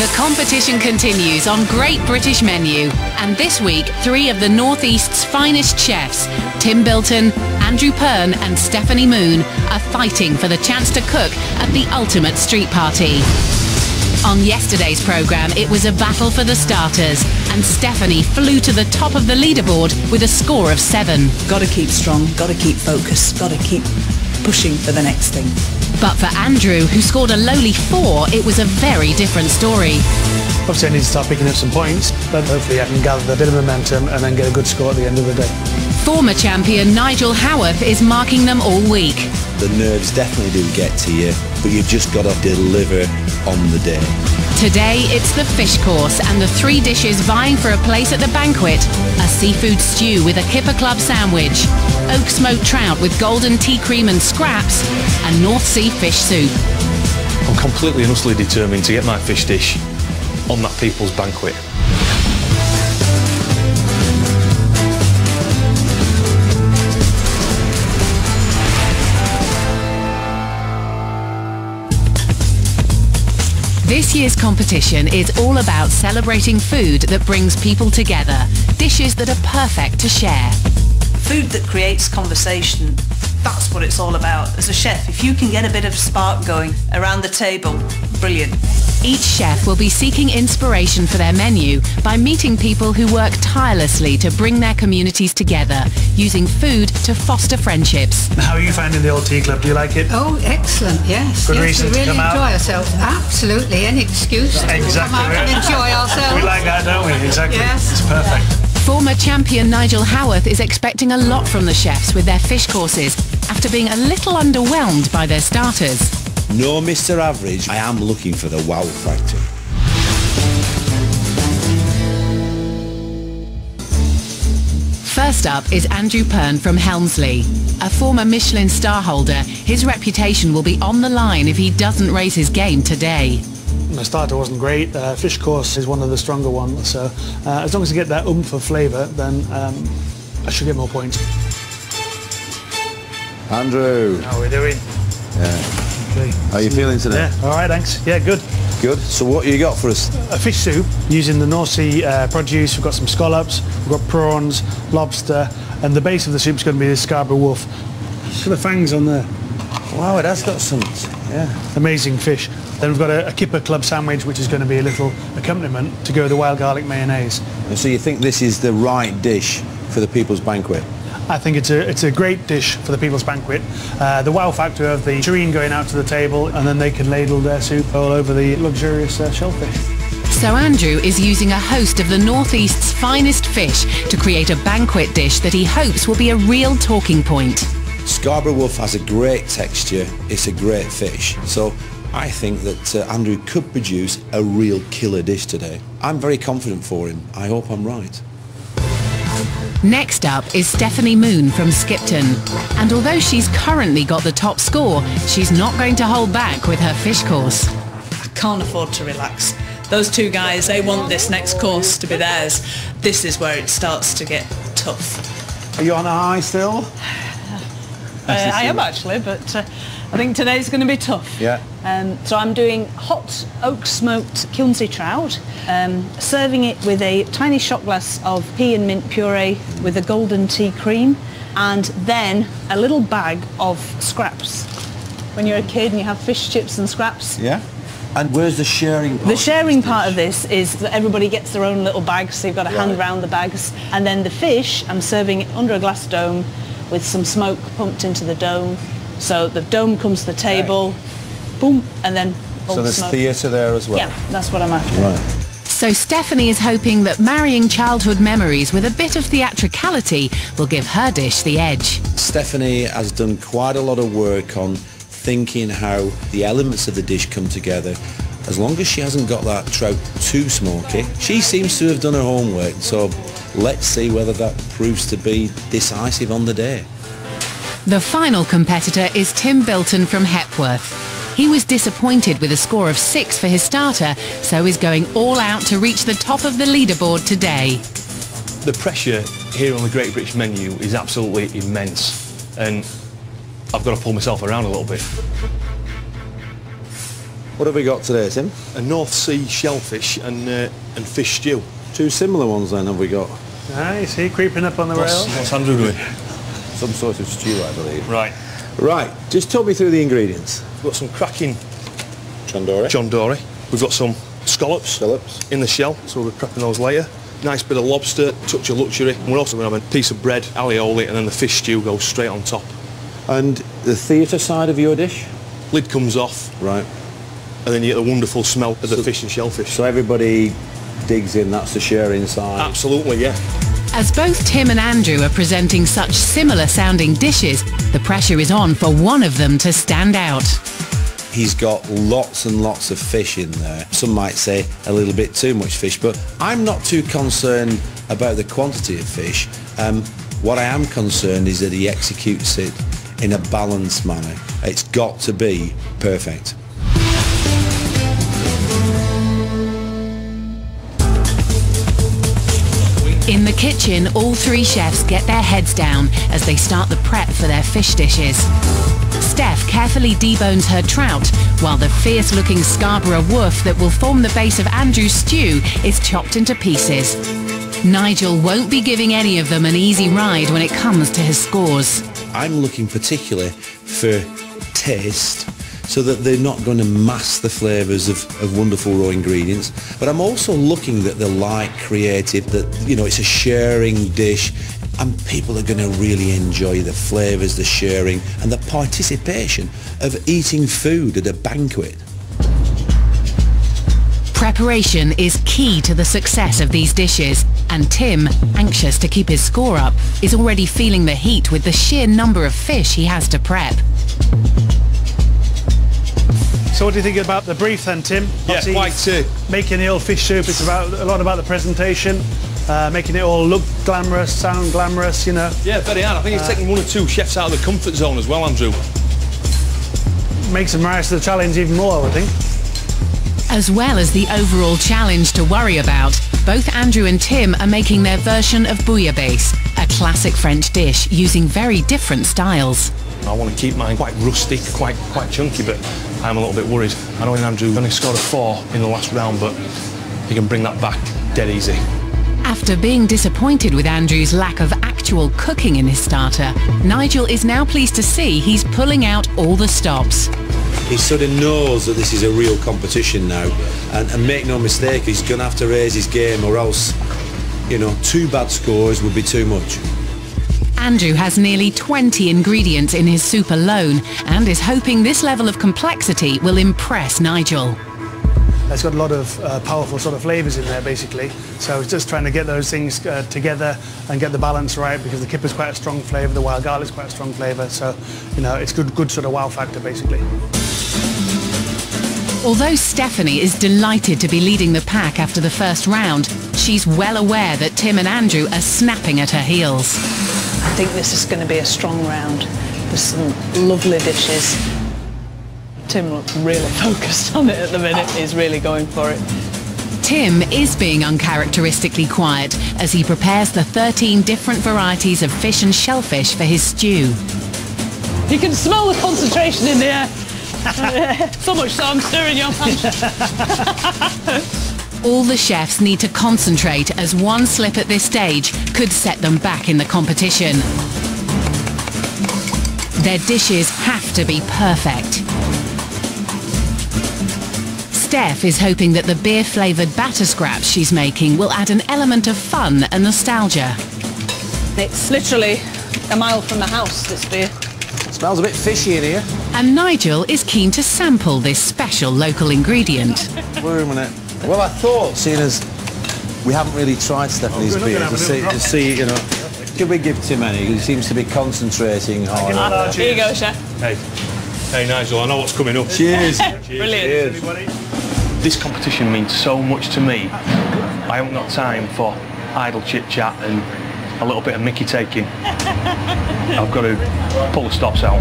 The competition continues on Great British Menu, and this week 3 of the North East's finest chefs, Tim Bilton, Andrew Pern and Stephanie Moon, are fighting for the chance to cook at the ultimate street party. On yesterday's programme, it was a battle for the starters, and Stephanie flew to the top of the leaderboard with a score of 7. Got to keep strong, got to keep focused, got to keep pushing for the next thing. But for Andrew, who scored a lowly 4, it was a very different story. Obviously I need to start picking up some points, but hopefully I can gather a bit of momentum and then get a good score at the end of the day. Former champion Nigel Howarth is marking them all week. The nerves definitely do get to you, but you've just got to deliver on the day. Today it's the fish course and the 3 dishes vying for a place at the banquet. A seafood stew with a Kipper Club sandwich, oak smoked trout with golden tea cream and scraps, and North Sea fish soup. I'm completely and utterly determined to get my fish dish on that people's banquet. This year's competition is all about celebrating food that brings people together, dishes that are perfect to share. Food that creates conversation, that's what it's all about. As a chef, if you can get a bit of spark going around the table, brilliant. Each chef will be seeking inspiration for their menu by meeting people who work tirelessly to bring their communities together, using food to foster friendships. How are you finding the old tea club? Do you like it? Oh, excellent, yes. Good yes, reason we to really come out. enjoy ourselves. Absolutely, any excuse to Exactly. come out and enjoy ourselves. We like that, don't we? Exactly. Yes. It's perfect. Former champion Nigel Howarth is expecting a lot from the chefs with their fish courses after being a little underwhelmed by their starters. No, Mr. Average, I am looking for the wow factor. First up is Andrew Pern from Helmsley. A former Michelin star holder, his reputation will be on the line if he doesn't raise his game today. My starter wasn't great. Fish course is one of the stronger ones, so as long as I get that oomph of flavour, then I should get more points. Andrew. How are we doing? Yeah. Okay. How are you feeling today? Yeah, all right, thanks. Yeah, good. Good. So what you got for us? A fish soup using the North Sea produce. We've got some scallops, we've got prawns, lobster, and the base of the soup's going to be the Scarborough wolf. Look at the fangs on there. Wow, it has got some, yeah. Amazing fish. Then we've got a Kipper Club sandwich, which is going to be a little accompaniment to go with the wild garlic mayonnaise. And so you think this is the right dish for the people's banquet? I think it's a great dish for the people's banquet. The wow factor of the tureen going out to the table, and then they can ladle their soup all over the luxurious shellfish. So Andrew is using a host of the North East's finest fish to create a banquet dish that he hopes will be a real talking point. Scarborough wolf has a great texture. It's a great fish. So I think that Andrew could produce a real killer dish today. I'm very confident for him. I hope I'm right. Next up is Stephanie Moon from Skipton. And although she's currently got the top score, she's not going to hold back with her fish course. I can't afford to relax. Those 2 guys, they want this next course to be theirs. This is where it starts to get tough. Are you on a high still? I am actually, but I think today's going to be tough. Yeah. So I'm doing hot oak smoked Kilnsey trout, serving it with a tiny shot glass of pea and mint puree with a golden tea cream, and then a little bag of scraps. When you're a kid and you have fish chips and scraps. Yeah. And where's the sharing part? The sharing part of this is that everybody gets their own little bags, so you've got to hand round the bags. And then the fish, I'm serving it under a glass dome with some smoke pumped into the dome. So the dome comes to the table, boom, and then all So the there's smoke. theatre there as well? Yeah, that's what I'm after. Right. So Stephanie is hoping that marrying childhood memories with a bit of theatricality will give her dish the edge. Stephanie has done quite a lot of work on thinking how the elements of the dish come together. As long as she hasn't got that trout too smoky, she seems to have done her homework. So let's see whether that proves to be decisive on the day. The final competitor is Tim Bilton from Hepworth. He was disappointed with a score of 6 for his starter, so is going all out to reach the top of the leaderboard today. The pressure here on the Great British Menu is absolutely immense, and I've got to pull myself around a little bit. What have we got today, Tim? A North Sea shellfish and fish stew. Two similar ones then have we got? You see, creeping up on the rail. What's Andrew doing? Some sort of stew, I believe. Right. Right, just talk me through the ingredients. We've got some cracking John Dory. John Dory. We've got some scallops in the shell, so we're prepping those later. Nice bit of lobster, touch of luxury. And we're also going to have a piece of bread, alioli, and then the fish stew goes straight on top. And the theatre side of your dish? Lid comes off, Right. and then you get the wonderful smell of the fish and shellfish. So everybody digs in, that's the sharing side. Absolutely, yeah. As both Tim and Andrew are presenting such similar sounding dishes, the pressure is on for one of them to stand out. He's got lots and lots of fish in there. Some might say a little bit too much fish, but I'm not too concerned about the quantity of fish. What I am concerned is that he executes it in a balanced manner. It's got to be perfect. In the kitchen, all three chefs get their heads down as they start the prep for their fish dishes. Steph carefully debones her trout, while the fierce-looking Scarborough woof that will form the base of Andrew's stew is chopped into pieces. Nigel won't be giving any of them an easy ride when it comes to his scores. I'm looking particularly for taste, so that they're not going to mask the flavours of wonderful raw ingredients. But I'm also looking that they're light, creative, that, you know, it's a sharing dish, and people are going to really enjoy the flavours, the sharing, and the participation of eating food at a banquet. Preparation is key to the success of these dishes, and Tim, anxious to keep his score up, is already feeling the heat with the sheer number of fish he has to prep. So what do you think about the brief then, Tim? Yeah, Obviously, quite making the old fish soup, it's about a lot about the presentation, making it all look glamorous, sound glamorous, you know. Yeah, very hard. I think it's taking one or two chefs out of the comfort zone as well, Andrew. Makes them rise to the challenge even more, I would think. As well as the overall challenge to worry about, both Andrew and Tim are making their version of bouillabaisse, a classic French dish using very different styles. I want to keep mine quite rustic, quite chunky, but I'm a little bit worried. I know Andrew only scored a 4 in the last round, but he can bring that back dead easy. After being disappointed with Andrew's lack of actual cooking in his starter, Nigel is now pleased to see he's pulling out all the stops. He sort of knows that this is a real competition now, and make no mistake, he's going to have to raise his game, or else, you know, 2 bad scores would be too much. Andrew has nearly 20 ingredients in his soup alone and is hoping this level of complexity will impress Nigel. It's got a lot of powerful sort of flavours in there, basically. So it's just trying to get those things together and get the balance right, because the kipper's quite a strong flavour, the wild garlic's quite a strong flavour. So, you know, it's good sort of wow factor, basically. Although Stephanie is delighted to be leading the pack after the first round, she's well aware that Tim and Andrew are snapping at her heels. I think this is going to be a strong round. There's some lovely dishes. Tim looks really focused on it at the minute. He's really going for it. Tim is being uncharacteristically quiet as he prepares the 13 different varieties of fish and shellfish for his stew. You can smell the concentration in the air. So much so I'm stirring your hand. All the chefs need to concentrate, as one slip at this stage could set them back in the competition. Their dishes have to be perfect. Steph is hoping that the beer-flavoured batter scraps she's making will add an element of fun and nostalgia. It's literally a mile from the house, this beer. Smells a bit fishy in here. And Nigel is keen to sample this special local ingredient. Wait a minute. Well, I thought, seeing as we haven't really tried Stephanie's beer, to see, you know, could we give Tim any? He seems to be concentrating hard. Here you go, chef. Hey Nigel, I know what's coming up. Cheers. Brilliant. Cheers. This competition means so much to me. I haven't got time for idle chit-chat and a little bit of mickey taking. I've got to pull the stops out.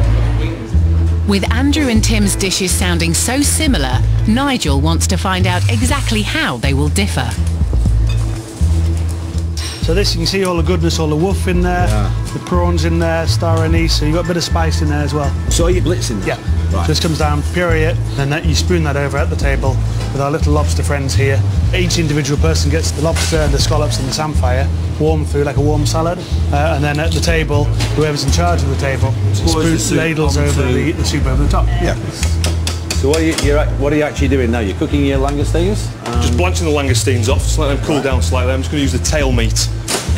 With Andrew and Tim's dishes sounding so similar, Nigel wants to find out exactly how they will differ. So this, you can see all the goodness, all the woof in there, the prawns in there, star anise, so you've got a bit of spice in there as well. So are you blitzing? Yeah. Right. Just comes down, puree it, and then you spoon that over at the table with our little lobster friends here. Each individual person gets the lobster and the scallops and the samphire, warm food like a warm salad, and then at the table, whoever's in charge of the table ladles over the soup over the top. Yeah. So what are you actually doing now? You're cooking your langoustines? Just blanching the langoustines off, just let them cool down slightly. I'm just going to use the tail meat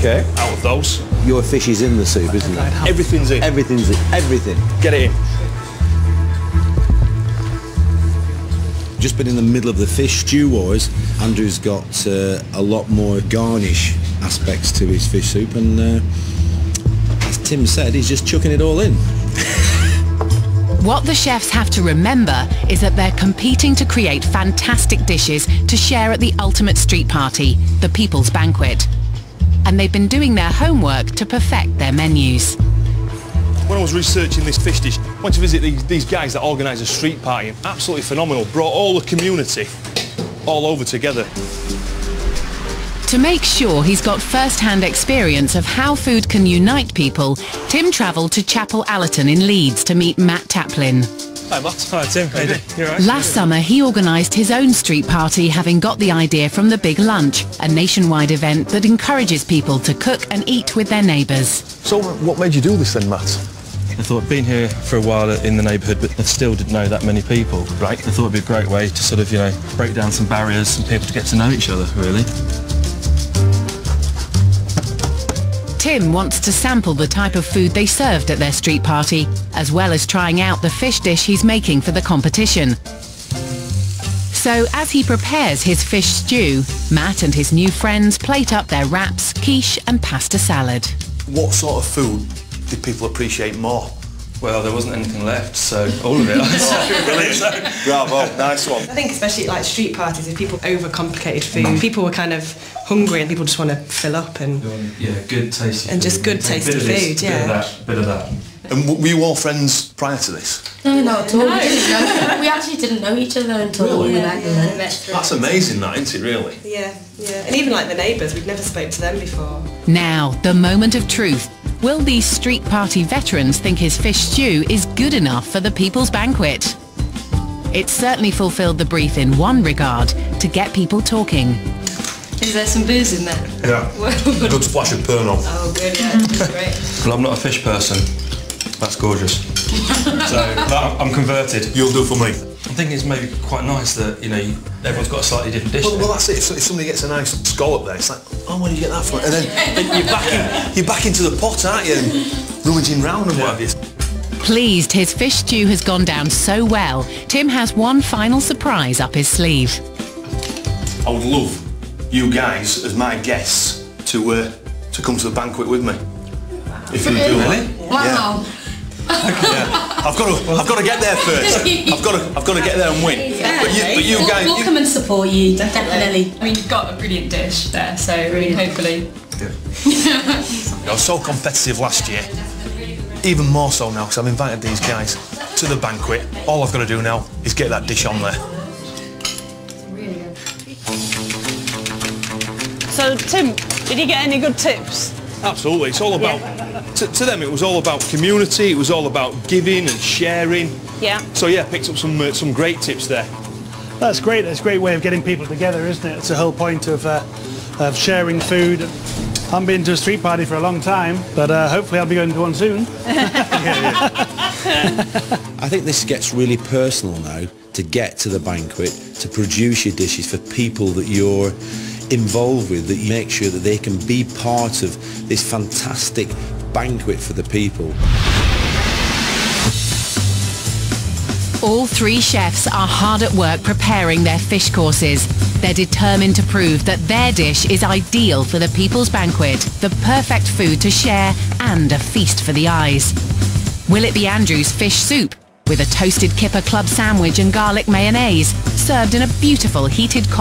out of those. Your fish is in the soup, isn't it? Everything's in. Everything's in. Everything. Get it in. Just been in the middle of the fish stew wars. Andrew's got a lot more garnish aspects to his fish soup, and as Tim said, he's just chucking it all in. What the chefs have to remember is that they're competing to create fantastic dishes to share at the ultimate street party, the People's Banquet. And they've been doing their homework to perfect their menus. When I was researching this fish dish, I went to visit these guys that organise a street party. Absolutely phenomenal. Brought all the community all over together. To make sure he's got first-hand experience of how food can unite people, Tim travelled to Chapel Allerton in Leeds to meet Matt Taplin. Hi Matt. Hi Tim. How you doing? You all right? Last summer he organised his own street party, having got the idea from the Big Lunch, a nationwide event that encourages people to cook and eat with their neighbours. So what made you do this then, Matt? I thought I'd been here for a while in the neighbourhood, but I still didn't know that many people. Right. I thought it'd be a great way to sort of, break down some barriers and people to get to know each other, really. Tim wants to sample the type of food they served at their street party, as well as trying out the fish dish he's making for the competition. So as he prepares his fish stew, Matt and his new friends plate up their wraps, quiche and pasta salad. What sort of food did people appreciate more? Well, there wasn't anything left, so all of it. Bravo, nice one. I think especially at like street parties, if people overcomplicated food, people were kind of hungry and people just want to fill up and good tasty and food. just good tasty food, yeah. Bit of that. And were you all friends prior to this? No, not at all. We didn't know. We actually didn't know each other until we met the lunch. That's amazing, that, isn't it, really? Yeah. And even like the neighbours, we'd never spoke to them before. Now, the moment of truth. Will these street party veterans think his fish stew is good enough for the People's Banquet? It certainly fulfilled the brief in one regard, to get people talking. Is there some booze in there? Yeah. Good splash of Pernod. Oh, good, yeah. Great. Well, I'm not a fish person. That's gorgeous. So I'm converted. You'll do for me. I think it's maybe quite nice that, everyone's got a slightly different dish. Well, that's it. If somebody gets a nice scallop there, it's like, oh, where do you get that from? And then you're back into the pot, aren't you? And rummaging round and what have you. Pleased his fish stew has gone down so well, Tim has one final surprise up his sleeve. I would love you guys as my guests to come to the banquet with me. If you do that. Wow. Yeah. I've got to get there first. I've got to get there and win. But you guys, we'll come and support you, definitely. I mean, you've got a brilliant dish there, so hopefully. I was so competitive last year, even more so now because I've invited these guys to the banquet. All I've got to do now is get that dish on there. Really good. So, Tim, did you get any good tips? Absolutely, it's all about, to them it was all about community, it was all about giving and sharing. Yeah. So yeah, picked up some great tips there. That's great. That's a great way of getting people together, isn't it? It's the whole point of sharing food. I haven't been to a street party for a long time, but hopefully I'll be going to one soon. I think this gets really personal now, to get to the banquet, to produce your dishes for people that you're involved with, that you make sure that they can be part of this fantastic banquet for the people. All three chefs are hard at work preparing their fish courses. They're determined to prove that their dish is ideal for the People's Banquet, the perfect food to share and a feast for the eyes. Will it be Andrew's fish soup, with a toasted kipper club sandwich and garlic mayonnaise, served in a beautiful heated